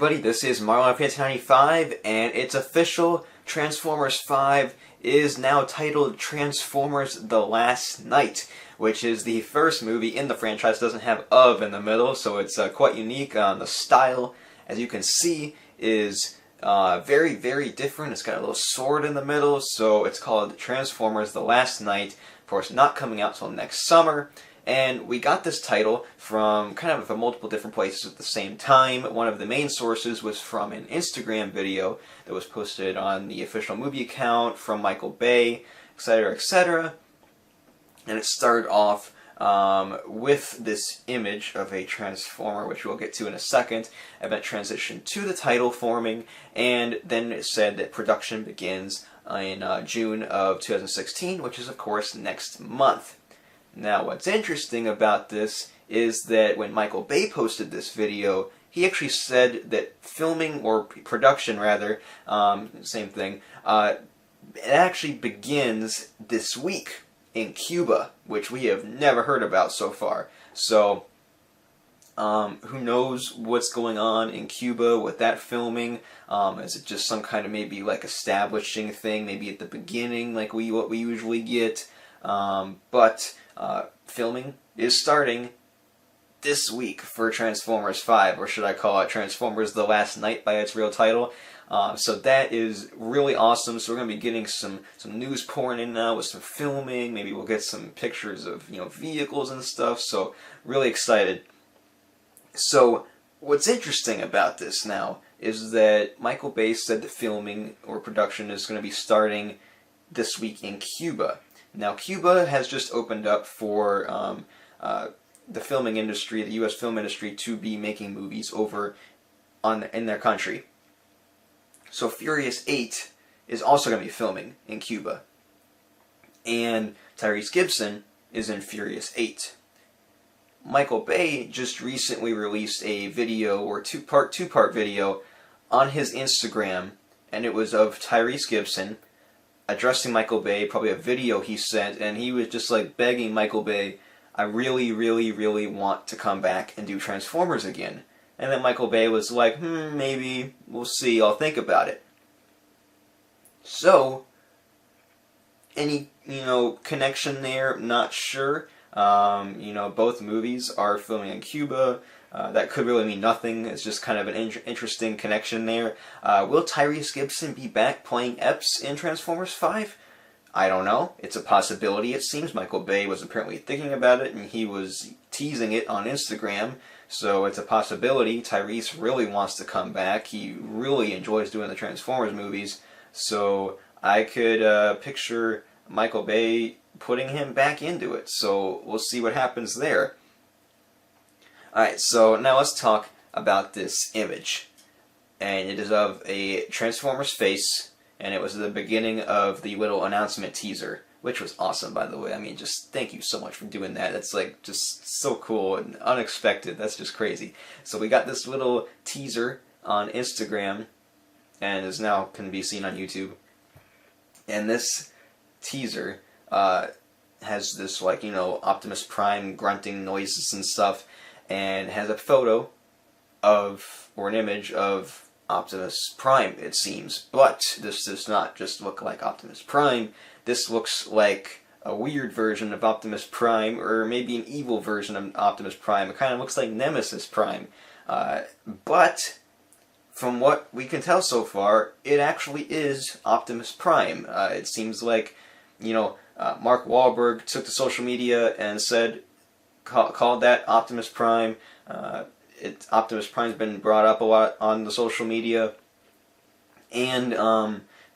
everybody, this is Marlon95, and it's official. Transformers 5 is now titled Transformers The Last Night, which is the first movie in the franchise. It doesn't have "of" in the middle, so it's quite unique. The style, as you can see, is very, very different. It's got a little sword in the middle, so it's called Transformers The Last Night. Of course, not coming out till next summer. And we got this title from kind of multiple different places at the same time. One of the main sources was from an Instagram video that was posted on the official movie account from Michael Bay, etc., etc. And it started off with this image of a Transformer, which we'll get to in a second, and then transitioned to the title forming, and then it said that production begins in June of 2016, which is, of course, next month. Now, what's interesting about this is that when Michael Bay posted this video, he actually said that filming, or production rather, same thing, it actually begins this week in Cuba, which we have never heard about so far. So, who knows what's going on in Cuba with that filming? Is it just some kind of maybe like establishing thing, maybe at the beginning, like what we usually get? But filming is starting this week for Transformers 5, or should I call it Transformers The Last Night by its real title. So that is really awesome. So we're going to be getting some news pouring in now with some filming. Maybe we'll get some pictures of vehicles and stuff. So really excited. So what's interesting about this now is that Michael Bay said the filming or production is going to be starting this week in Cuba. Now, Cuba has just opened up for the filming industry, the U.S. film industry, to be making movies over in their country. So Furious 8 is also going to be filming in Cuba. And Tyrese Gibson is in Furious 8. Michael Bay just recently released a video, or two-part video, on his Instagram, and it was of Tyrese Gibson addressing Michael Bay, probably a video he sent, and he was just like begging Michael Bay, I really, really, really want to come back and do Transformers again. And then Michael Bay was like, maybe, we'll see, I'll think about it. So, any, connection there? Not sure. Both movies are filming in Cuba. That could really mean nothing. It's just kind of an interesting connection there. Will Tyrese Gibson be back playing Epps in Transformers 5? I don't know. It's a possibility, it seems. Michael Bay was apparently thinking about it, and he was teasing it on Instagram. So it's a possibility. Tyrese really wants to come back. He really enjoys doing the Transformers movies. So I could picture Michael Bay putting him back into it. So we'll see what happens there. Alright, so now let's talk about this image. And it is of a Transformer's face, and it was the beginning of the little announcement teaser, which was awesome, by the way. I mean, just thank you so much for doing that. That's like just so cool and unexpected. That's just crazy. So we got this little teaser on Instagram, and is now can be seen on YouTube. And this teaser has this Optimus Prime grunting noises and stuff, and has a photo of, or an image of, Optimus Prime, it seems. But this does not just look like Optimus Prime. This looks like a weird version of Optimus Prime, or maybe an evil version of Optimus Prime. It kind of looks like Nemesis Prime. But from what we can tell so far, it actually is Optimus Prime. It seems like, Mark Wahlberg took to social media and said, called that Optimus Prime. Optimus Prime's been brought up a lot on the social media, and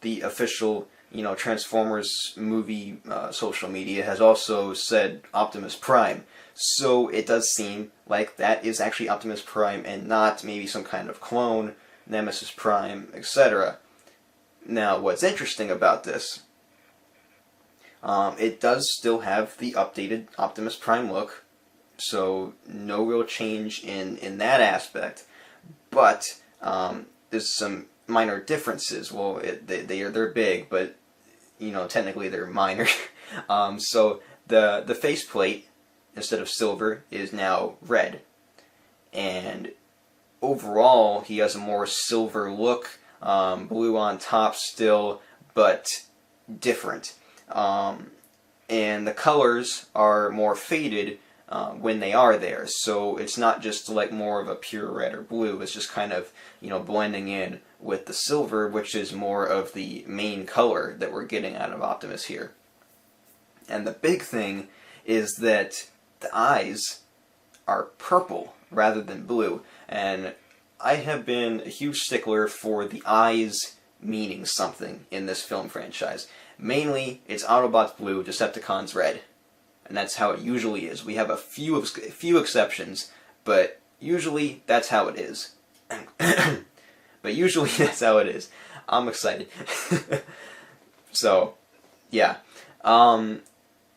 the official Transformers movie social media has also said Optimus Prime. So it does seem like that is actually Optimus Prime and not maybe some kind of clone, Nemesis Prime, etc. Now, what's interesting about this, it does still have the updated Optimus Prime look. So no real change in that aspect, but there's some minor differences. Well, they're big, but technically they're minor. So the faceplate, instead of silver, is now red, and overall, he has a more silver look, blue on top still, but different. And the colors are more faded when they are there, so it's not just like more of a pure red or blue, it's just kind of, blending in with the silver, which is more of the main color that we're getting out of Optimus here. And the big thing is that the eyes are purple rather than blue, and I have been a huge stickler for the eyes meaning something in this film franchise. Mainly, it's Autobots blue, Decepticons red. And that's how it usually is. We have a few exceptions, but usually that's how it is. But usually that's how it is. I'm excited. So, yeah. And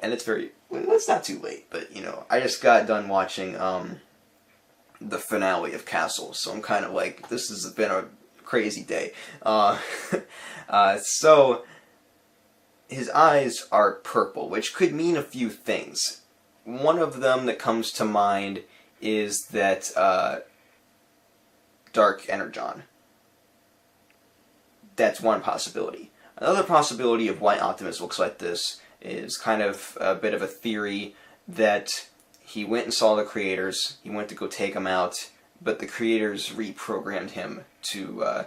it's it's not too late, but, I just got done watching the finale of Castle, so I'm kind of like, this has been a crazy day. So, his eyes are purple, which could mean a few things. One of them that comes to mind is that Dark Energon. That's one possibility. Another possibility of why Optimus looks like this is kind of a bit of a theory that he went and saw the creators, he went to go take them out, but the creators reprogrammed him to,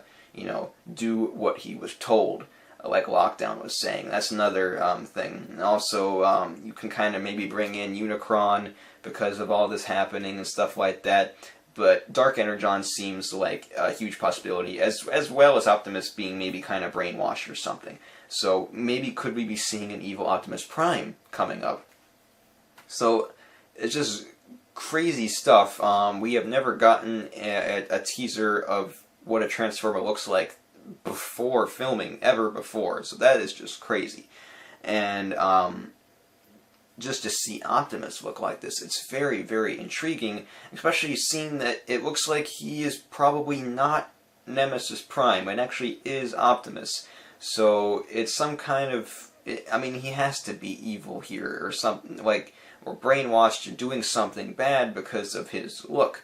do what he was told, like Lockdown was saying. That's another thing. And also, you can kind of maybe bring in Unicron because of all this happening and stuff like that. But Dark Energon seems like a huge possibility, as well as Optimus being maybe kind of brainwashed or something. So maybe could we be seeing an evil Optimus Prime coming up? So it's just crazy stuff. We have never gotten a teaser of what a Transformer looks like before filming, ever before. So that is just crazy. And just to see Optimus look like this, it's very, very intriguing, especially seeing that it looks like he is probably not Nemesis Prime, and actually is Optimus. So it's some kind of, he has to be evil here, or something, like, or brainwashed, or doing something bad because of his look.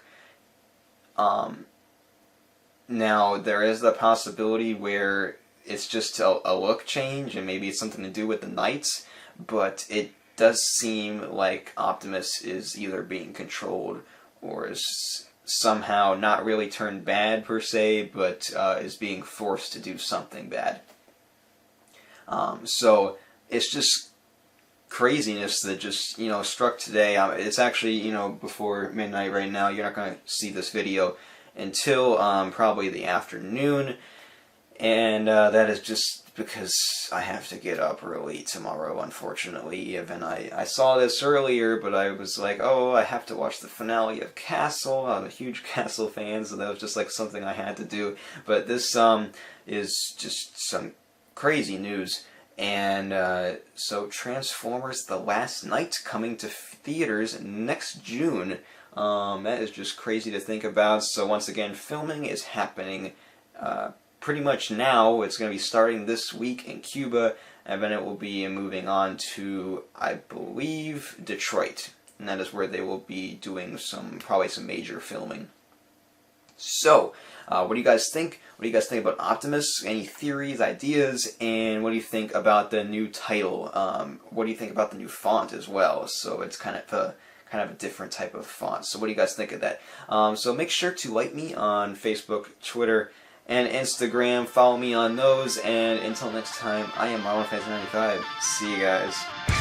Now, there is the possibility where it's just a look change, and maybe it's something to do with the Knights, but it does seem like Optimus is either being controlled or is somehow not really turned bad per se, but is being forced to do something bad. So it's just craziness that just, struck today. It's actually, before midnight right now. You're not going to see this video until probably the afternoon, and that is just because I have to get up early tomorrow, unfortunately. Even I saw this earlier, but I was like, oh, I have to watch the finale of Castle. I'm a huge Castle fan, so that was just like something I had to do. But this is just some crazy news. And so Transformers The Last Night coming to theaters next June. That is just crazy to think about. So once again, filming is happening pretty much now. It's going to be starting this week in Cuba, and then it will be moving on to, I believe, Detroit. And that is where they will be doing probably some major filming. So, what do you guys think? What do you guys think about Optimus? Any theories, ideas? And what do you think about the new title? What do you think about the new font as well? So it's kind of a different type of font. So what do you guys think of that? So make sure to like me on Facebook, Twitter, and Instagram. Follow me on those. And until next time, I am MarlonFans95. See you guys.